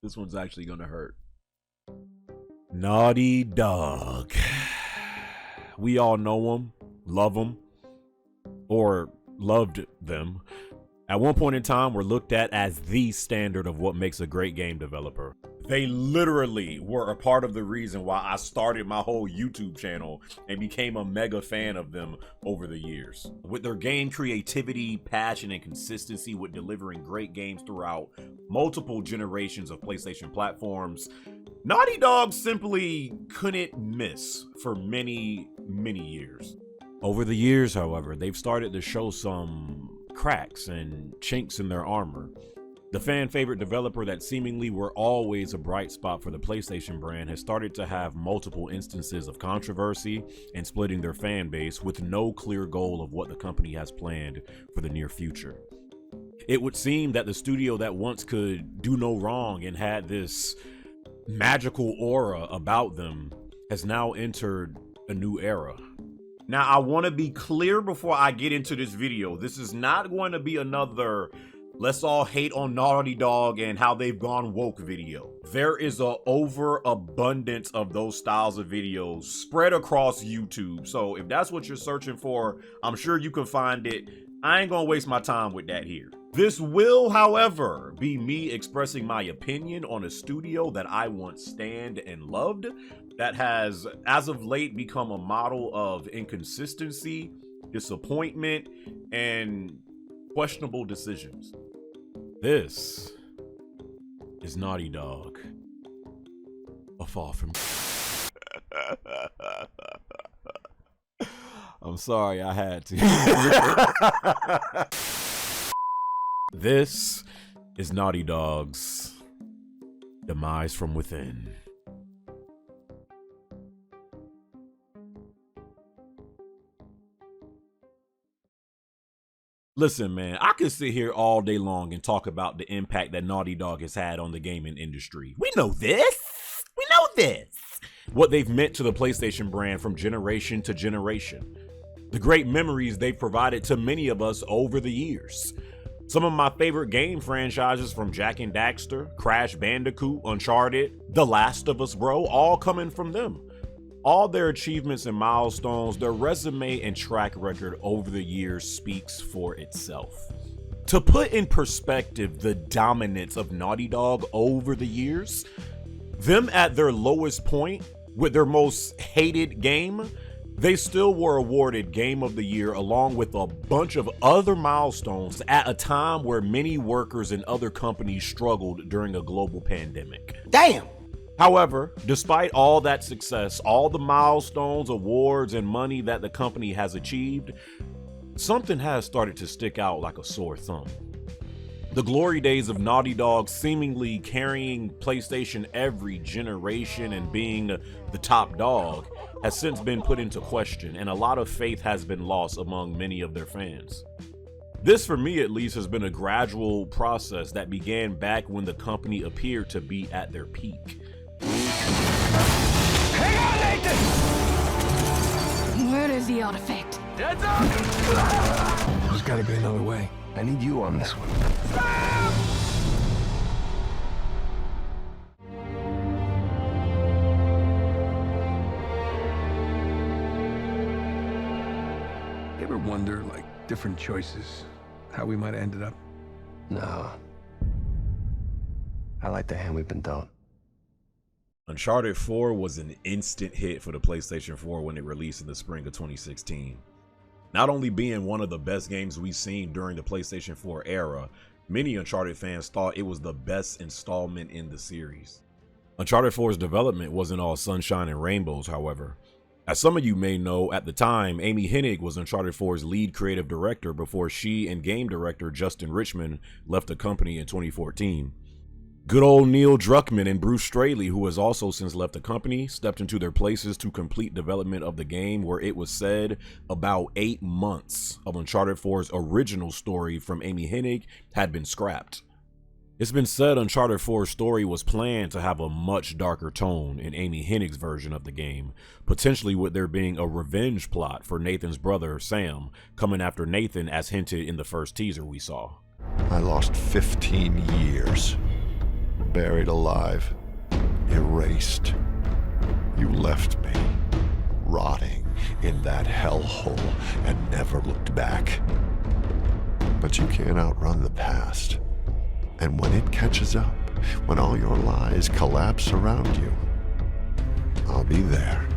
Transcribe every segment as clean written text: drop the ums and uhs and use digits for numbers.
This one's actually gonna hurt. Naughty Dog. We all know them, love them, or loved them. At one point in time, were looked at as the standard of what makes a great game developer. They literally were a part of the reason why I started my whole YouTube channel and became a mega fan of them over the years. With their game creativity, passion, and consistency with delivering great games throughout multiple generations of PlayStation platforms, Naughty Dog simply couldn't miss for many, many years. Over the years, however, they've started to show some cracks and chinks in their armor. The fan favorite developer that seemingly were always a bright spot for the PlayStation brand has started to have multiple instances of controversy and splitting their fan base with no clear goal of what the company has planned for the near future. It would seem that the studio that once could do no wrong and had this magical aura about them has now entered a new era. Now, I want to be clear before I get into this video. This is not going to be another let's all hate on Naughty Dog and how they've gone woke video. There is an overabundance of those styles of videos spread across YouTube. So if that's what you're searching for, I'm sure you can find it. I ain't gonna waste my time with that here. This will, however, be me expressing my opinion on a studio that I once stanned and loved, that has, as of late, become a model of inconsistency, disappointment, and questionable decisions. This is Naughty Dog, a fall from... I'm sorry, I had to. This is Naughty Dog's Demise from Within. Listen, man, I could sit here all day long and talk about the impact that Naughty Dog has had on the gaming industry. We know this. We know this. What they've meant to the PlayStation brand from generation to generation. The great memories they've provided to many of us over the years. Some of my favorite game franchises, from Jak and Daxter, Crash Bandicoot, Uncharted, The Last of Us, bro, all coming from them. All their achievements and milestones, their resume and track record over the years speaks for itself. To put in perspective the dominance of Naughty Dog over the years, them at their lowest point with their most hated game, they still were awarded Game of the Year along with a bunch of other milestones at a time where many workers and other companies struggled during a global pandemic. Damn! However, despite all that success, all the milestones, awards, and money that the company has achieved, something has started to stick out like a sore thumb. The glory days of Naughty Dog seemingly carrying PlayStation every generation and being the top dog has since been put into question, and a lot of faith has been lost among many of their fans. This, for me at least, has been a gradual process that began back when the company appeared to be at their peak. Hang on, Nathan! Where is the artifact? Heads up! There's gotta be another way. I need you on this one. You ever wonder, like, different choices, how we might have ended up? No. I like the hand we've been dealt. Uncharted 4 was an instant hit for the PlayStation 4 when it released in the spring of 2016. Not only being one of the best games we've seen during the PlayStation 4 era, many Uncharted fans thought it was the best installment in the series. Uncharted 4's development wasn't all sunshine and rainbows, however. As some of you may know, at the time, Amy Hennig was Uncharted 4's lead creative director before she and game director Justin Richmond left the company in 2014. Good old Neil Druckmann and Bruce Straley, who has also since left the company, stepped into their places to complete development of the game, where it was said about 8 months of Uncharted 4's original story from Amy Hennig had been scrapped. It's been said Uncharted 4's story was planned to have a much darker tone in Amy Hennig's version of the game, potentially with there being a revenge plot for Nathan's brother, Sam, coming after Nathan as hinted in the first teaser we saw. I lost 15 years. buried alive, erased. You left me, rotting in that hellhole, and never looked back. But you can't outrun the past. And when it catches up, when all your lies collapse around you, I'll be there,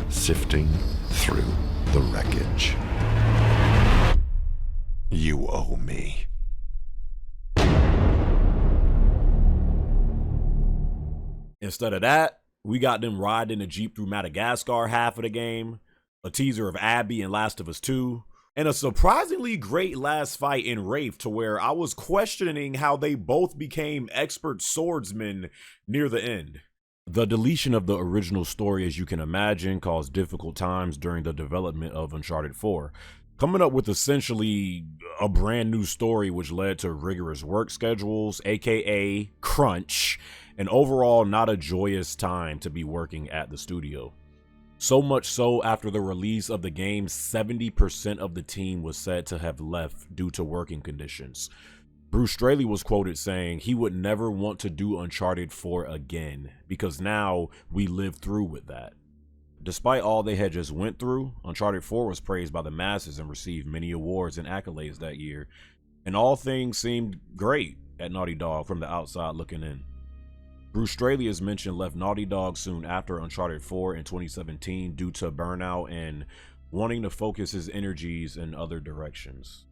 sifting through the wreckage. You owe me. Instead of that, we got them riding a Jeep through Madagascar half of the game, a teaser of Abby and Last of Us 2, and a surprisingly great last fight in Wraith to where I was questioning how they both became expert swordsmen near the end. The deletion of the original story, as you can imagine, caused difficult times during the development of Uncharted 4. Coming up with essentially a brand new story which led to rigorous work schedules, aka crunch, and overall not a joyous time to be working at the studio. So much so, after the release of the game, 70% of the team was said to have left due to working conditions. Bruce Straley was quoted saying he would never want to do Uncharted 4 again because now we lived through with that. Despite all they had just went through, Uncharted 4 was praised by the masses and received many awards and accolades that year, and all things seemed great at Naughty Dog from the outside looking in. Bruce Straley, as mentioned, left Naughty Dog soon after Uncharted 4 in 2017 due to burnout and wanting to focus his energies in other directions.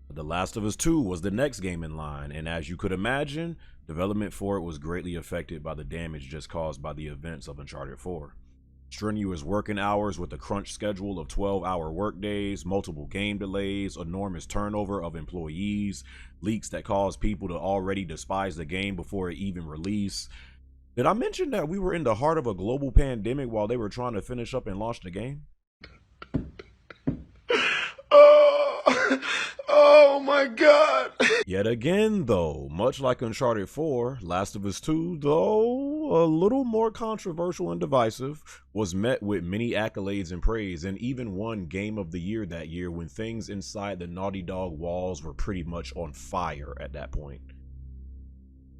The Last of Us 2 was the next game in line, and as you could imagine, development for it was greatly affected by the damage just caused by the events of Uncharted 4. Strenuous working hours with a crunch schedule of 12-hour workdays, multiple game delays, enormous turnover of employees, leaks that caused people to already despise the game before it even released. Did I mention that we were in the heart of a global pandemic while they were trying to finish up and launch the game? Oh my God! Yet again, though, much like Uncharted 4, Last of Us 2, though a little more controversial and divisive, was met with many accolades and praise, and even won Game of the Year that year when things inside the Naughty Dog walls were pretty much on fire at that point.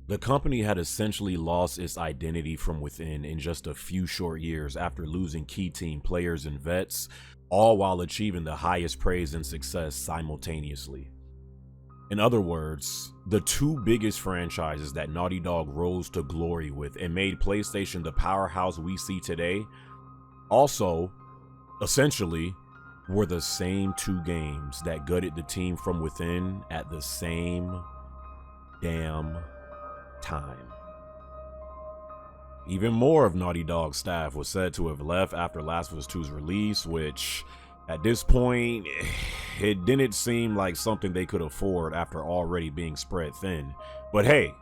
The company had essentially lost its identity from within in just a few short years after losing key team players and vets, all while achieving the highest praise and success simultaneously. In other words, the two biggest franchises that Naughty Dog rose to glory with and made PlayStation the powerhouse we see today, also, essentially, were the same two games that gutted the team from within at the same damn time. Even more of Naughty Dog staff was said to have left after Last of Us 2's release, which at this point, it didn't seem like something they could afford after already being spread thin. But hey,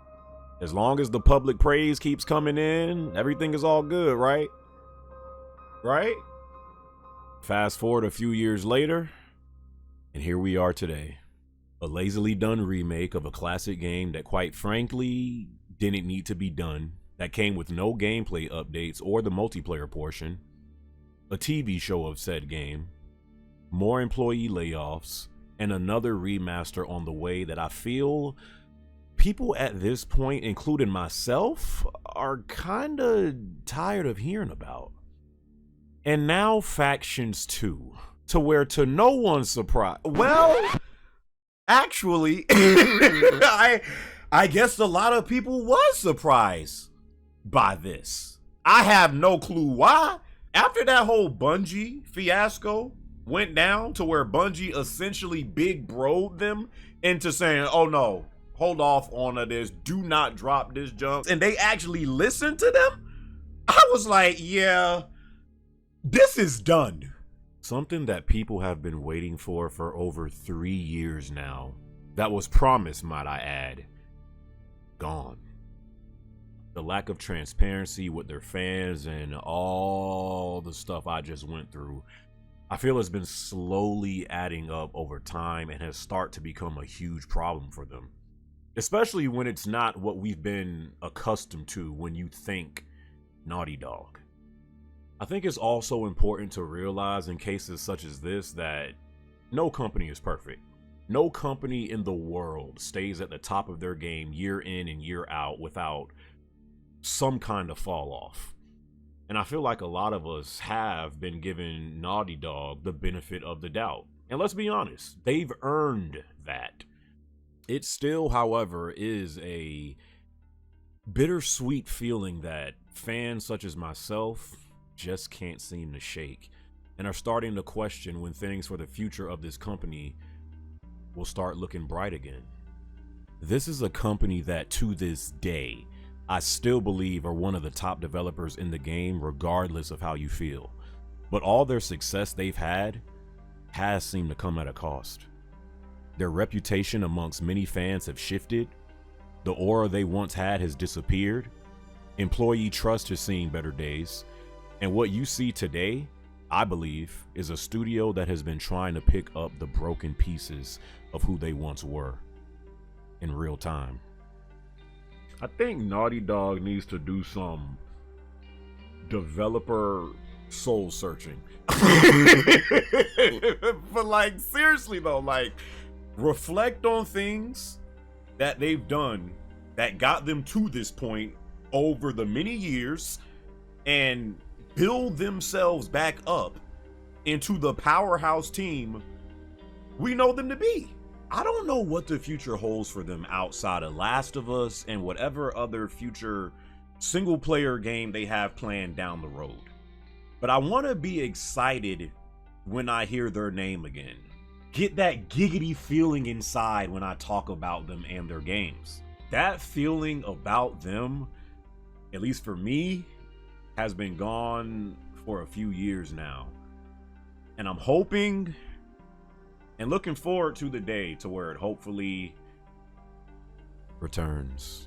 as long as the public praise keeps coming in, everything is all good, right? Right? Fast forward a few years later, and here we are today. A lazily done remake of a classic game that quite frankly didn't need to be done, that came with no gameplay updates or the multiplayer portion, a TV show of said game, more employee layoffs, and another remaster on the way that I feel people at this point, including myself, are kinda tired of hearing about. And now Factions 2, to where to no one's surprise, well, actually, I guess a lot of people was surprised by this. I have no clue why. After that whole Bungie fiasco went down to where Bungie essentially big broed them into saying, oh no, hold off on this, do not drop this junk, and they actually listened to them, I was like, yeah, this is done. Something that people have been waiting for over 3 years now, that was promised, might I add, gone. The lack of transparency with their fans and all the stuff I just went through, I feel has been slowly adding up over time and has started to become a huge problem for them. Especially when it's not what we've been accustomed to when you think Naughty Dog. I think it's also important to realize in cases such as this that no company is perfect. No company in the world stays at the top of their game year in and year out without some kind of fall off. And I feel like a lot of us have been giving Naughty Dog the benefit of the doubt. And let's be honest, they've earned that. It still, however, is a bittersweet feeling that fans such as myself just can't seem to shake and are starting to question when things for the future of this company will start looking bright again. This is a company that to this day, I still believe are one of the top developers in the game, regardless of how you feel. But all their success they've had has seemed to come at a cost. Their reputation amongst many fans have shifted. The aura they once had has disappeared. Employee trust has seen better days. And what you see today, I believe, is a studio that has been trying to pick up the broken pieces of who they once were in real time. I think Naughty Dog needs to do some developer soul searching. But like, seriously though, like, reflect on things that they've done that got them to this point over the many years and build themselves back up into the powerhouse team we know them to be. I don't know what the future holds for them outside of Last of Us and whatever other future single player game they have planned down the road. But I want to be excited when I hear their name again. Get that giggity feeling inside when I talk about them and their games. That feeling about them, at least for me, has been gone for a few years now. And I'm hoping and looking forward to the day to where it hopefully returns.